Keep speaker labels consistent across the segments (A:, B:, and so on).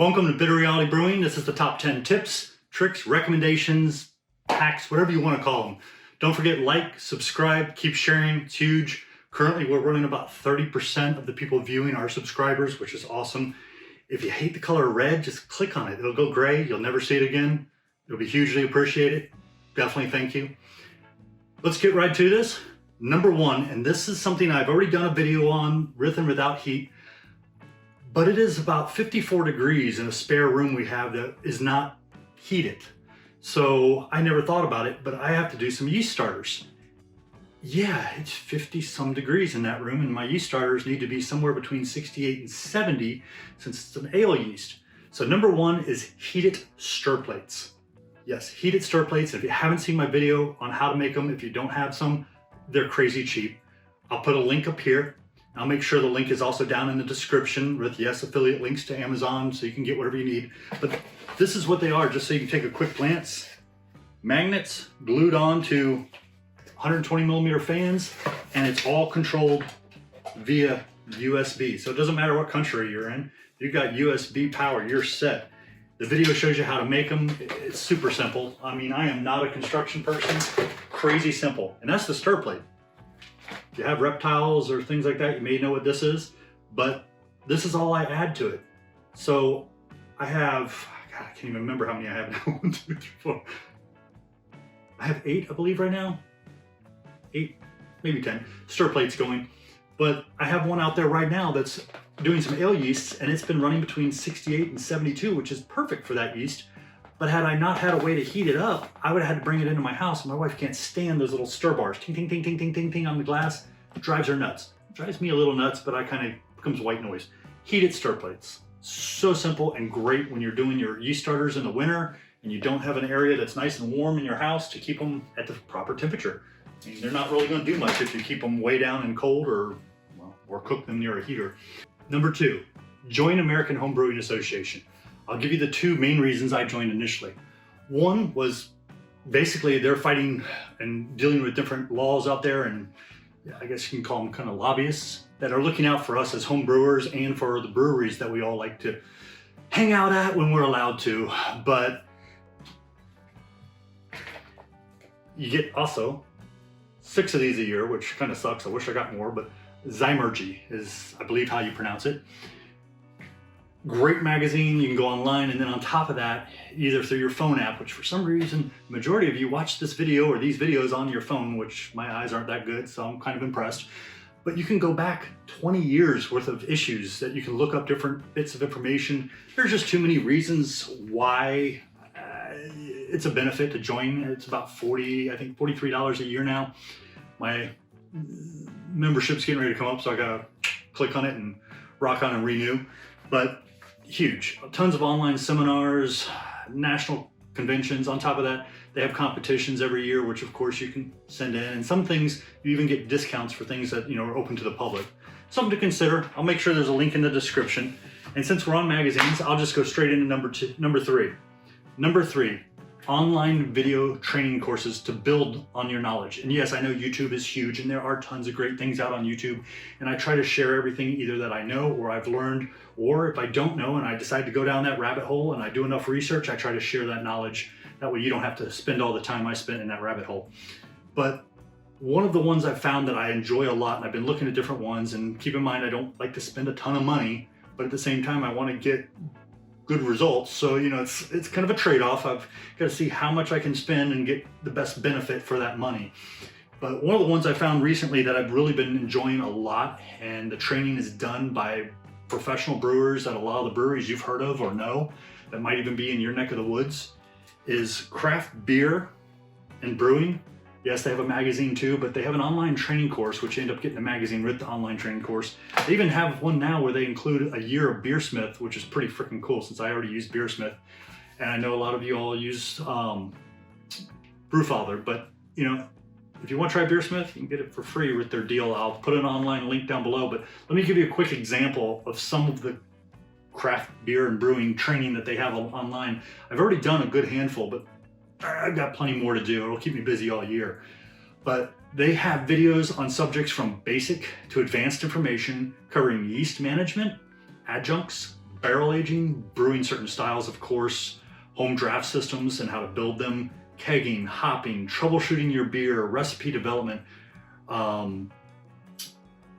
A: Welcome to Bitter Reality Brewing. This is the top 10 tips, tricks, recommendations, hacks, whatever you want to call them. Don't forget, like, subscribe, keep sharing. It's huge. Currently, we're running about 30% of the people viewing are subscribers, which is awesome. If you hate the color red, just click on it. It'll go gray. You'll never see it again. It'll be hugely appreciated. Definitely thank you. Let's get right to this. Number one, and this is something I've already done a video on, with and without heat, but it is about 54 degrees in a spare room we have that is not heated. So I never thought about it, but I have to do some yeast starters. Yeah, it's 50 some degrees in that room, and my yeast starters need to be somewhere between 68 and 70 since it's an ale yeast. So number one is heated Stirplates. Yes, heated Stirplates. If you haven't seen my video on how to make them, if you don't have some, they're crazy cheap. I'll put a link up here. I'll make sure the link is also down in the description with, yes, affiliate links to Amazon so you can get whatever you need. But this is what they are, just so you can take a quick glance. Magnets glued on to 120 millimeter fans, and it's all controlled via USB. So it doesn't matter what country you're in, you've got USB power, you're set. The video shows you how to make them. It's super simple. I mean, I am not a construction person. Crazy simple. And that's the Stirplate. If you have reptiles or things like that, you may know what this is, but this is all I add to it. So I have, God, I can't even remember how many I have now. 1, 2, 3, 4. I have 8, I believe, right now. 8, maybe 10 Stirplates going. But I have one out there right now that's doing some ale yeasts, and it's been running between 68 and 72, which is perfect for that yeast. But had I not had a way to heat it up, I would have had to bring it into my house. My wife can't stand those little stir bars. Ting, ting, ting, ting, ting, ting, ting on the glass. It drives her nuts. It drives me a little nuts, but I kind of becomes white noise. Heated Stirplates. So simple and great when you're doing your yeast starters in the winter and you don't have an area that's nice and warm in your house to keep them at the proper temperature. I mean, they're not really going to do much if you keep them way down and cold or cook them near a heater. Number 2, join American Homebrewing Association. I'll give you the 2 main reasons I joined initially. One was basically they're fighting and dealing with different laws out there, and I guess you can call them kind of lobbyists that are looking out for us as home brewers and for the breweries that we all like to hang out at when we're allowed to. But you get also 6 of these a year, which kind of sucks. I wish I got more, but Zymurgy is, I believe, how you pronounce it. Great magazine. You can go online, and then on top of that, either through your phone app, which for some reason, the majority of you watch this video or these videos on your phone, which my eyes aren't that good, so I'm kind of impressed. But you can go back 20 years worth of issues that you can look up different bits of information. There's just too many reasons why it's a benefit to join. It's about I think $43 a year now. My membership's getting ready to come up, so I gotta click on it and rock on and renew. But huge, tons of online seminars, national conventions. On top of that, they have competitions every year, which of course you can send in, and some things you even get discounts for things that are open to the public. Something to consider. I'll make sure there's a link in the description. And since we're on magazines, I'll just go straight into number 3. Number 3, online video training courses to build on your knowledge. And yes, I know YouTube is huge, and there are tons of great things out on YouTube, and I try to share everything either that I know or I've learned, or if I don't know and I decide to go down that rabbit hole and I do enough research, I try to share that knowledge. That way you don't have to spend all the time I spent in that rabbit hole. But one of the ones I've found that I enjoy a lot, and I've been looking at different ones, and keep in mind I don't like to spend a ton of money, but at the same time I want to get good results. So, it's kind of a trade-off. I've got to see how much I can spend and get the best benefit for that money. But one of the ones I found recently that I've really been enjoying a lot, and the training is done by professional brewers at a lot of the breweries you've heard of or know, that might even be in your neck of the woods, is Craft Beer and Brewing. Yes, they have a magazine too, but they have an online training course, which you end up getting a magazine with the online training course. They even have one now where they include a year of Beersmith, which is pretty freaking cool since I already use Beersmith. And I know a lot of you all use Brewfather, but if you want to try Beersmith, you can get it for free with their deal. I'll put an online link down below, but let me give you a quick example of some of the craft beer and brewing training that they have online. I've already done a good handful, but I've got plenty more to do. It'll keep me busy all year. But they have videos on subjects from basic to advanced information covering yeast management, adjuncts, barrel aging, brewing certain styles, of course, home draft systems and how to build them, kegging, hopping, troubleshooting your beer, recipe development.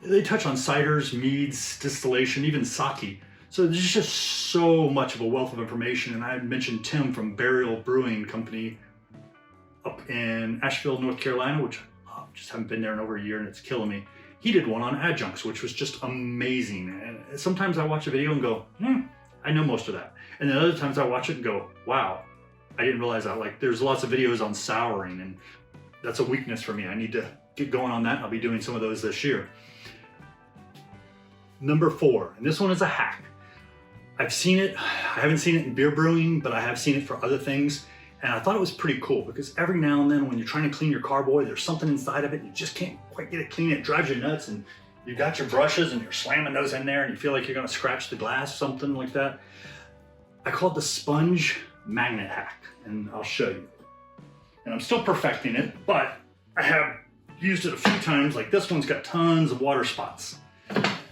A: They touch on ciders, meads, distillation, even sake. So there's just so much of a wealth of information. And I mentioned Tim from Brewing company up in Asheville, North Carolina, which I just haven't been there in over a year and it's killing me. He did one on adjuncts, which was just amazing. And sometimes I watch a video and go, I know most of that. And then other times I watch it and go, wow, I didn't realize that. Like there's lots of videos on souring and that's a weakness for me. I need to get going on that. I'll be doing some of those this year. Number 4, and this one is a hack. I've seen it, I haven't seen it in beer brewing, but I have seen it for other things. And I thought it was pretty cool because every now and then when you're trying to clean your carboy, there's something inside of it and you just can't quite get it clean. It drives you nuts and you got your brushes and you're slamming those in there and you feel like you're gonna scratch the glass, something like that. I call it the sponge magnet hack and I'll show you. And I'm still perfecting it, but I have used it a few times. Like this one's got tons of water spots.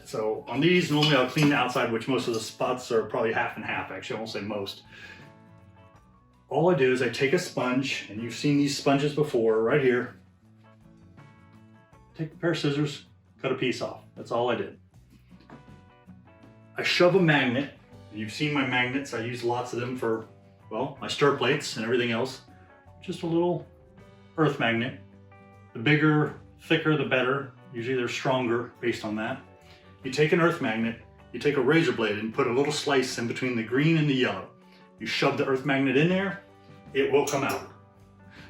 A: So on these, normally I'll clean the outside, which most of the spots are probably half and half, actually, I won't say most. All I do is I take a sponge, and you've seen these sponges before, right here. Take a pair of scissors, cut a piece off. That's all I did. I shove a magnet, and you've seen my magnets. I use lots of them for, well, my Stirplates and everything else. Just a little earth magnet. The bigger, thicker, the better. Usually they're stronger based on that. You take an earth magnet, you take a razor blade and put a little slice in between the green and the yellow. You shove the earth magnet in there, it will come out.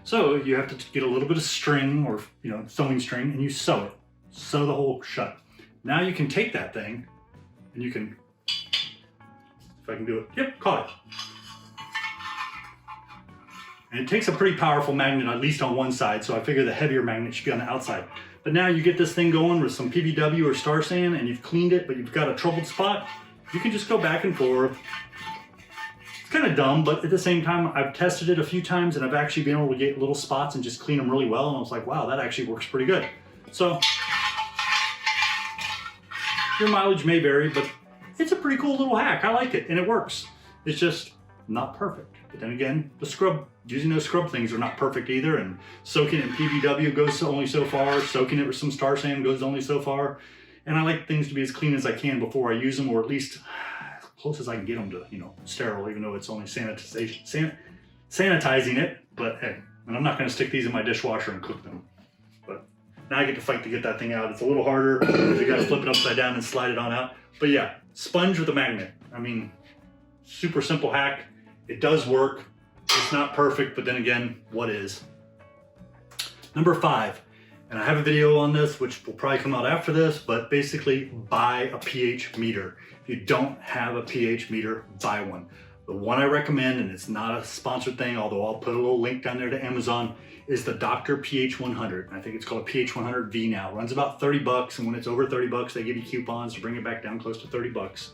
A: So you have to get a little bit of string or sewing string and you sew it. Sew the hole shut. Now you can take that thing and you can, if I can do it, yep, caught it. And it takes a pretty powerful magnet, at least on one side, so I figure the heavier magnet should be on the outside. But now you get this thing going with some PBW or Star Sand and you've cleaned it, but you've got a troubled spot, you can just go back and forth. It's kind of dumb, but at the same time, I've tested it a few times and I've actually been able to get little spots and just clean them really well. And I was like, wow, that actually works pretty good. So your mileage may vary, but it's a pretty cool little hack. I like it and it works. It's just not perfect. But then again, using those scrub things are not perfect either, and soaking it in PBW goes only so far, soaking it with some Star Sand goes only so far, and I like things to be as clean as I can before I use them, or at least as close as I can get them to, sterile, even though it's only sanitizing it, but hey, and I'm not gonna stick these in my dishwasher and cook them. But now I get to fight to get that thing out. It's a little harder, because you gotta flip it upside down and slide it on out. But yeah, sponge with a magnet. I mean, super simple hack. It does work. It's not perfect, but then again, what is? Number 5, and I have a video on this, which will probably come out after this, but basically buy a pH meter. If you don't have a pH meter, buy one. The one I recommend, and it's not a sponsored thing, although I'll put a little link down there to Amazon, is the Dr. pH 100. I think it's called a pH 100V now. It runs about 30 bucks, and when it's over 30 bucks, they give you coupons to bring it back down close to 30 bucks.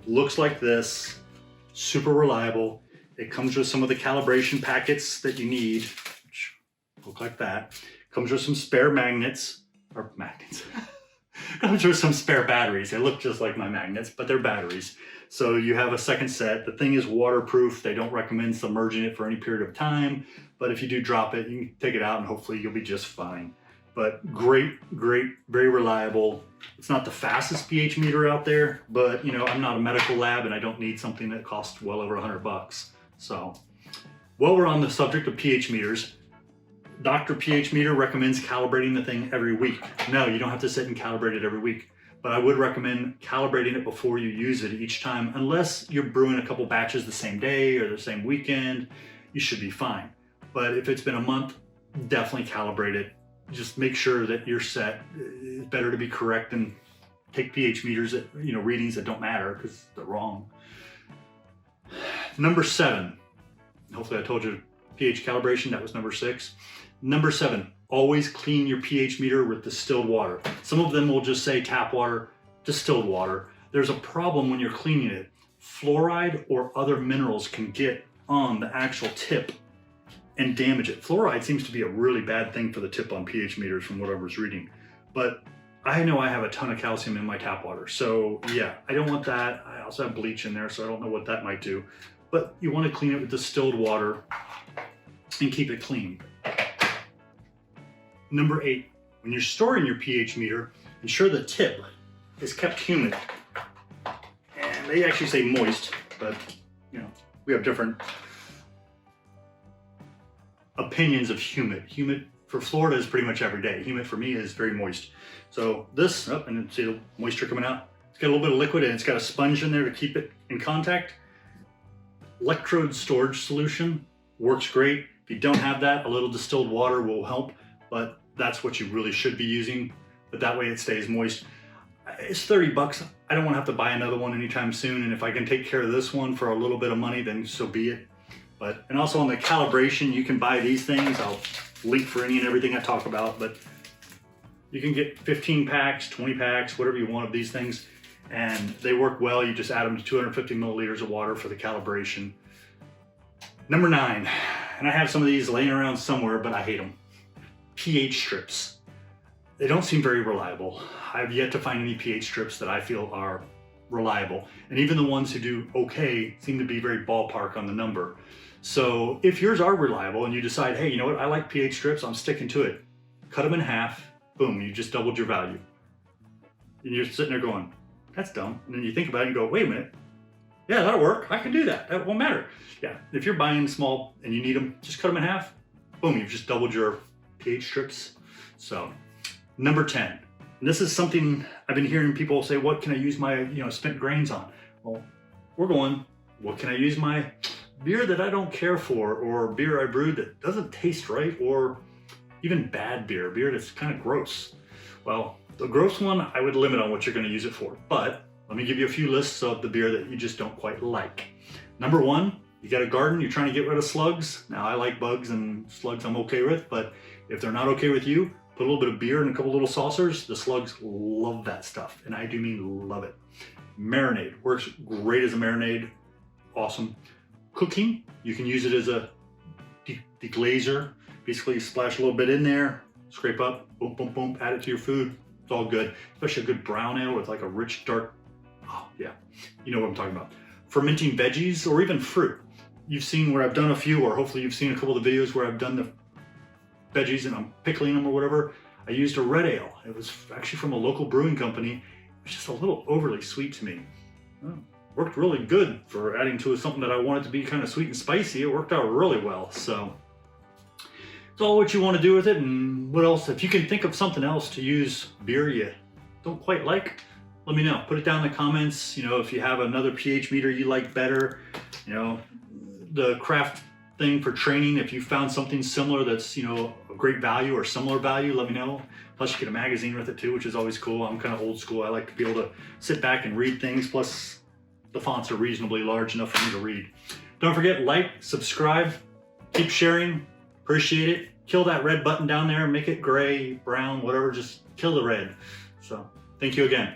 A: Looks like this, super reliable. It comes with some of the calibration packets that you need, which look like that. Comes with some spare magnets. Comes with some spare batteries. They look just like my magnets, but they're batteries. So you have a second set. The thing is waterproof. They don't recommend submerging it for any period of time, but if you do drop it, you can take it out and hopefully you'll be just fine. But great, very reliable. It's not the fastest pH meter out there, but I'm not a medical lab and I don't need something that costs well over 100 bucks. So, while we're on the subject of pH meters, Dr. pH meter recommends calibrating the thing every week. No, you don't have to sit and calibrate it every week, but I would recommend calibrating it before you use it each time, unless you're brewing a couple batches the same day or the same weekend, you should be fine. But if it's been a month, definitely calibrate it. Just make sure that you're set. It's better to be correct than take pH meters at, readings that don't matter because they're wrong. Number 7, hopefully I told you pH calibration, that was number 6. Number 7, always clean your pH meter with distilled water. Some of them will just say tap water, distilled water. There's a problem when you're cleaning it. Fluoride or other minerals can get on the actual tip and damage it. Fluoride seems to be a really bad thing for the tip on pH meters from what I was reading. But I know I have a ton of calcium in my tap water. So yeah, I don't want that. I also have bleach in there, so I don't know what that might do. But you want to clean it with distilled water and keep it clean. Number 8, when you're storing your pH meter, ensure the tip is kept humid. And they actually say moist, but you know, we have different opinions of humid. Humid for Florida is pretty much every day. Humid for me is very moist. So this, oh, and see the moisture coming out. It's got a little bit of liquid and it's got a sponge in there to keep it in contact. Electrode storage solution works great. If you don't have that, a little distilled water will help, but that's what you really should be using. But that way it stays moist. It's 30 bucks. I don't want to have to buy another one anytime soon. And if I can take care of this one for a little bit of money, then so be it. But, and also on the calibration, you can buy these things. I'll link for any and everything I talk about, but you can get 15 packs, 20 packs, whatever you want of these things. And they work well. You just add them to 250 milliliters of water for the calibration. Number 9, and I have some of these laying around somewhere, but I hate them. pH strips. They don't seem very reliable. I've yet to find any pH strips that I feel are reliable. And even the ones who do okay seem to be very ballpark on the number. So if yours are reliable and you decide, hey, you know what, I like pH strips, I'm sticking to it. Cut them in half, boom, you just doubled your value. And you're sitting there going, that's dumb. And then you think about it and go, wait a minute. Yeah, that'll work. I can do that. That won't matter. Yeah, if you're buying small and you need them, just cut them in half. Boom, you've just doubled your pH strips. So, number 10. And this is something I've been hearing people say, what can I use my spent grains on? Well, we're going, what can I use my beer that I don't care for, or beer I brewed that doesn't taste right, or even bad beer that's kind of gross? Well, the gross one, I would limit on what you're going to use it for. But let me give you a few lists of the beer that you just don't quite like. Number 1, you got a garden, you're trying to get rid of slugs. Now, I like bugs and slugs I'm okay with, but if they're not okay with you, put a little bit of beer in a couple little saucers. The slugs love that stuff, and I do mean love it. Marinade works great as a marinade. Awesome. Cooking, you can use it as a deglazer. Basically, you splash a little bit in there, scrape up, boom, boom, boom, add it to your food. It's all good, especially a good brown ale with like a rich, dark, oh yeah, you know what I'm talking about. Fermenting veggies or even fruit. You've seen where I've done a few, or hopefully you've seen a couple of the videos where I've done the veggies and I'm pickling them or whatever. I used a red ale. It was actually from a local brewing company. It was just a little overly sweet to me. Oh, worked really good for adding to something that I wanted to be kind of sweet and spicy. It worked out really well. So it's all what you want to do with it. And what else? If you can think of something else to use beer you don't quite like, let me know. Put it down in the comments. If you have another pH meter you like better, the craft thing for training, if you found something similar that's, a great value or similar value, let me know. Plus you get a magazine with it too, which is always cool. I'm kind of old school. I like to be able to sit back and read things. Plus the fonts are reasonably large enough for me to read. Don't forget, like, subscribe, keep sharing. Appreciate it. Kill that red button down there, make it gray, brown, whatever, just kill the red. So thank you again.